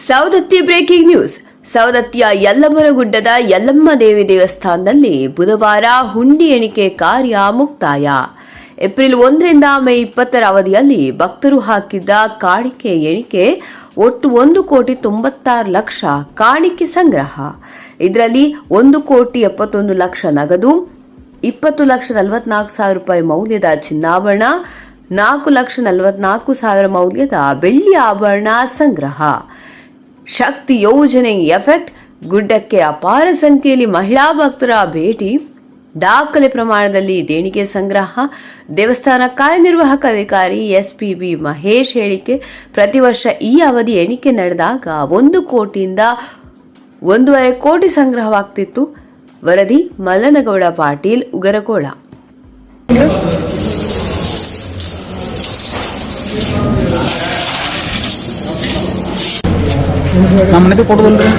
Saundatti breaking news. ಸೌದತ್ತಿಯ ಯಲ್ಲಮ್ಮನಗುಡ್ಡದ ಯಲ್ಲಮ್ಮ ದೇವಿ ದೇವಸ್ಥಾನದಲ್ಲಿ ಬುಧವಾರ ಹುಂಡಿ ಎಣಿಕೆ ಕಾರ್ಯ ಮುಕ್ತಾಯ. ಏಪ್ರಿಲ್ 1ರಿಂದ ಮೇ 20ರ ಅವಧಿಯಲ್ಲಿ ಭಕ್ತರು ಹಾಕಿದ್ದ ಕಾಣಿಕೆ ಎಣಿಕೆ ಒಟ್ಟು 1,96,00,000 ಕಾಣಿಕೆ ಸಂಗ್ರಹ. ಇದರಲ್ಲಿ 1,71,00,000 ನಗದು, 20,44,000 ರೂಪಾಯಿ ಮೌಲ್ಯದ ಚಿನ್ನಾಭರಣ, 4,44,000 ಮೌಲ್ಯದ ಬೆಳ್ಳಿ ಆಭರಣ ಸಂಗ್ರಹ. ಶಕ್ತಿ ಯೋಜನೆ ಎಫೆಕ್ಟ್. ಗುಡ್ಡಕ್ಕೆ ಅಪಾರ ಸಂಖ್ಯೆಯಲ್ಲಿ ಮಹಿಳಾ ಭಕ್ತರ ಭೇಟಿ, ದಾಖಲೆ ಪ್ರಮಾಣದಲ್ಲಿ ದೇಣಿಗೆ ಸಂಗ್ರಹ. ದೇವಸ್ಥಾನ ಕಾರ್ಯನಿರ್ವಾಹಕ ಅಧಿಕಾರಿ ಎಸ್ಪಿಬಿ ಮಹೇಶ್ ಹೇಳಿಕೆ. ಪ್ರತಿ ವರ್ಷ ಈ ಅವಧಿ ಎಣಿಕೆ ನಡೆದಾಗ 1 ಕೋಟಿಯಿಂದ 1.5 ಕೋಟಿ ಸಂಗ್ರಹವಾಗ್ತಿತ್ತು. ವರದಿ ಮಲ್ಲನಗೌಡ ಪಾಟೀಲ್, ಉಗರಗೋಳ. ನಮ್ಮನೆದು ಕೊಡೋದಲ್ರಿ.